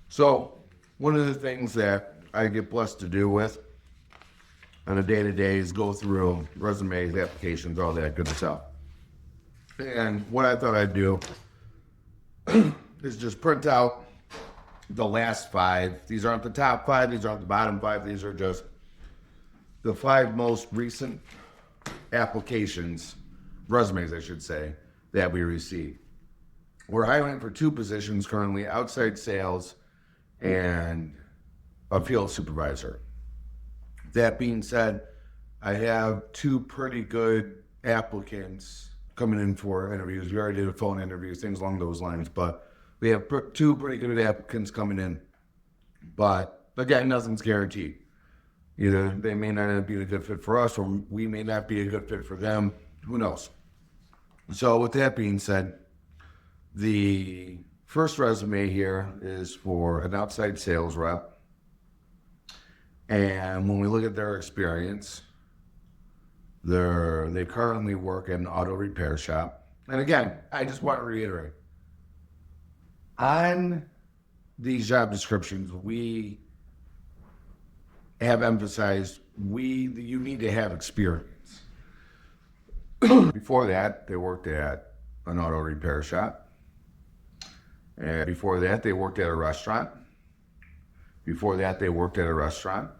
So, one of the things that I get blessed to do with on a day-to-day is go through resumes, applications, all that good stuff. And what I thought I'd do is just print out the last five. These aren't the top five, these aren't the bottom five, these are just the five most recent applications, resumes, I should say, that we received. We're hiring for two positions currently, outside sales and a field supervisor. That being said, I have two pretty good applicants coming in for interviews. We already did a phone interview, things along those lines, but we have two pretty good applicants coming in. But again, nothing's guaranteed. Either they may not be a good fit for us, or we may not be a good fit for them. Who knows? So with that being said, the first resume here is for an outside sales rep. And when we look at their experience, they currently work in an auto repair shop. And again, I just want to reiterate, on these job descriptions, we have emphasized you need to have experience. Before that, they worked at an auto repair shop. And before that, they worked at a restaurant. Before that, they worked at a restaurant.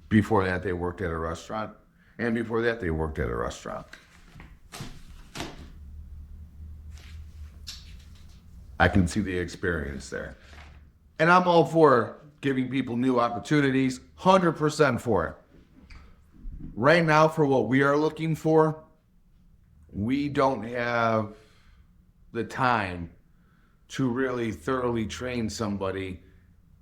Before that, they worked at a restaurant. And before that, they worked at a restaurant. I can see the experience there. And I'm all for giving people new opportunities, 100% for it. Right now, for what we are looking for, we don't have the time to really thoroughly train somebody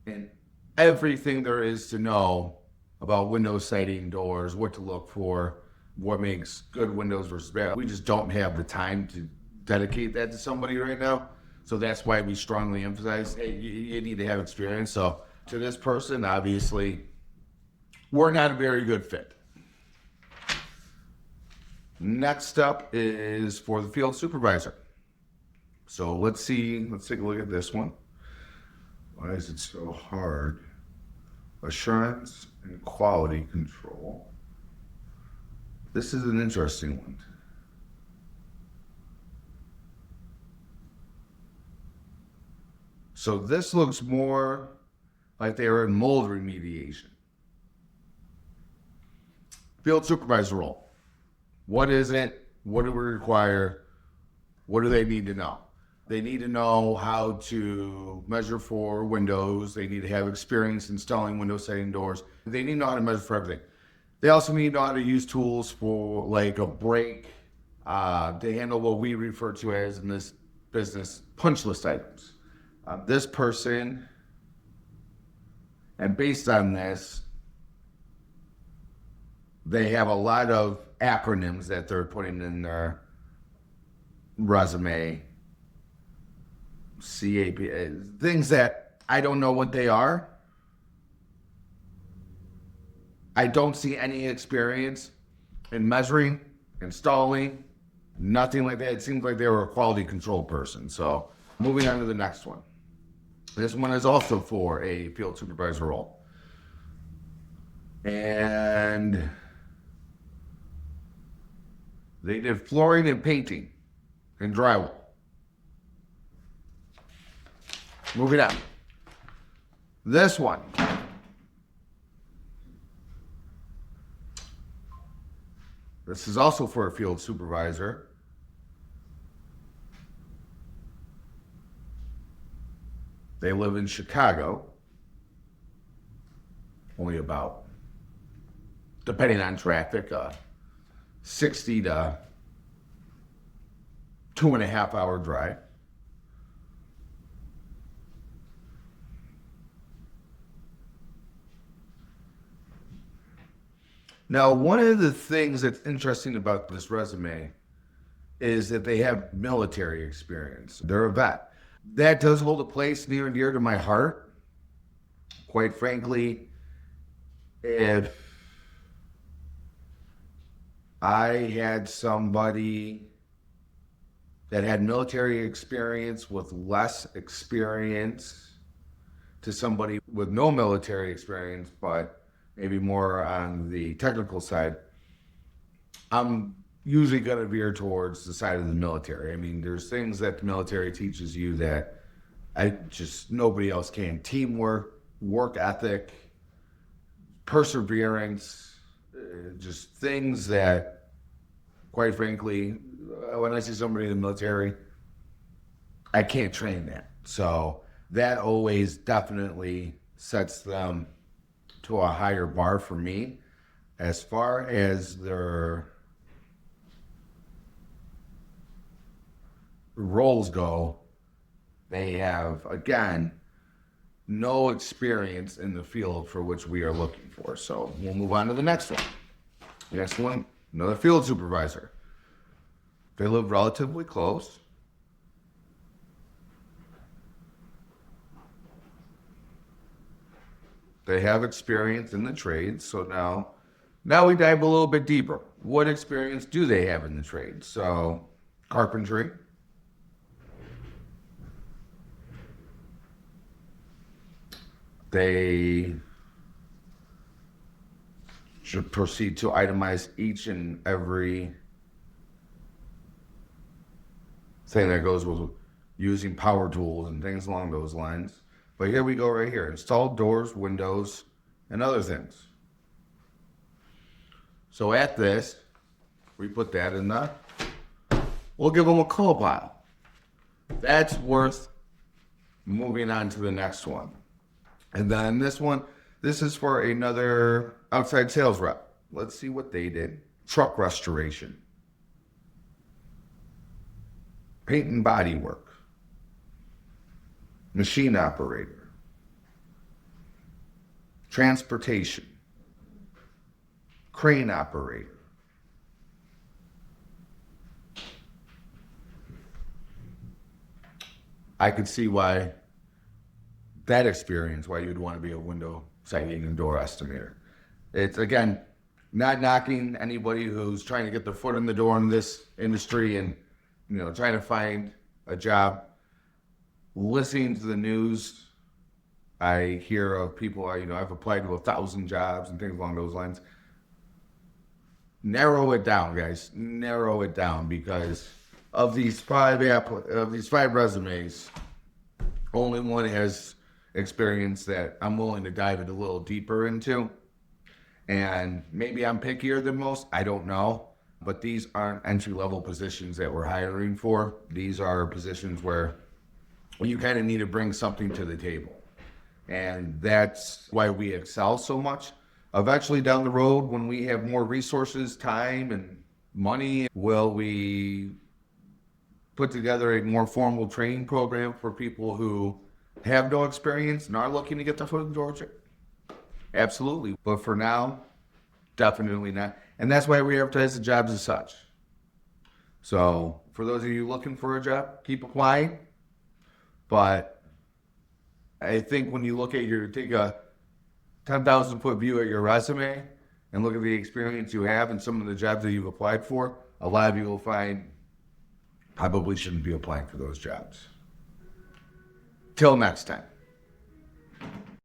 in everything there is to know about window siding, doors, what to look for, what makes good windows versus bad. We just don't have the time to dedicate that to somebody right now. So that's why we strongly emphasize, hey, you need to have experience. So to this person, obviously, we're not a very good fit. Next up is for the field supervisor. So let's take a look at this one. Why is it so hard? Assurance and quality control. This is an interesting one. So this looks more like they were in mold remediation. Field supervisor role. What is it? What do we require? What do they need to know? They need to know how to measure for windows. They need to have experience installing window siding doors. They need to know how to measure for everything. They also need to know how to use tools for like a brake to handle what we refer to as in this business punch list items. This person, and based on this, they have a lot of acronyms that they're putting in their resume. CAP, things that I don't know what they are. I don't see any experience in measuring, installing, nothing like that. It seems like they were a quality control person. So moving on to the next one. This one is also for a field supervisor role. And they did flooring and painting and drywall. Moving on. This one. This is also for a field supervisor. They live in Chicago. Only about, depending on traffic, 60 to 2.5 hour drive. Now, one of the things that's interesting about this resume is that they have military experience. They're a vet. That does hold a place near and dear to my heart. Quite frankly, if I had somebody that had military experience with less experience to somebody with no military experience, but maybe more on the technical side, I'm usually going to veer towards the side of the military. I mean, there's things that the military teaches you that nobody else can. Teamwork, work ethic, perseverance, just things that, quite frankly, when I see somebody in the military, I can't train that. So that always definitely sets them to a higher bar for me. As far as their roles go, they have, again, no experience in the field for which we are looking for. So we'll move on to the next one. The next one, another field supervisor. They live relatively close. They have experience in the trades. So now we dive a little bit deeper. What experience do they have in the trade? So carpentry, they should proceed to itemize each and every thing that goes with using power tools and things along those lines. But here we go right here. Install doors, windows, and other things. So at this, we put that in the, we'll give them a call pile. That's worth moving on to the next one. And then this one, this is for another outside sales rep. Let's see what they did. Truck restoration. Paint and body work. Machine operator. Transportation. Crane operator. I could see why that experience, why you'd want to be a window siding and door estimator. It's, again, not knocking anybody who's trying to get their foot in the door in this industry and, trying to find a job. Listening to the news, I hear of people, I've applied to 1,000 jobs and things along those lines. Narrow it down, guys. Narrow it down, because of these five resumes, only one has experience that I'm willing to dive it a little deeper into. And maybe I'm pickier than most, I don't know. But these aren't entry-level positions that we're hiring for. These are positions where you kind of need to bring something to the table. And that's why we excel so much. Eventually down the road, when we have more resources, time, and money, will we put together a more formal training program for people who have no experience and are looking to get their foot in the door? Absolutely. But for now, definitely not. And that's why we advertise the jobs as such. So for those of you looking for a job, keep applying. But I think when you take a 10,000 foot view at your resume and look at the experience you have and some of the jobs that you've applied for, a lot of you will find probably shouldn't be applying for those jobs. Till next time.